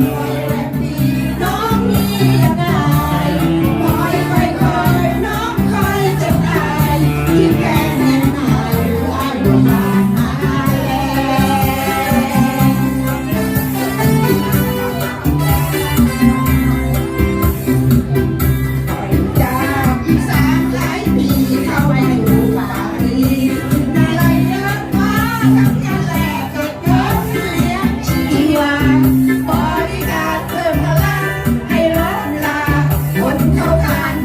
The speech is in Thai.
น้องมียังไงคอยคอยคอยน้องคอยจะตายที่แกแน่นายหรืออ้ายบ่มาหาแลจากอีสานหลายปีเข้ามาอยู่ป่านี้ในไรเดินมากับยาแลเกิดเกิดเลี้ยงชีวาบริการเพิ่มพลังให้ล้มลาคนเข้าขาย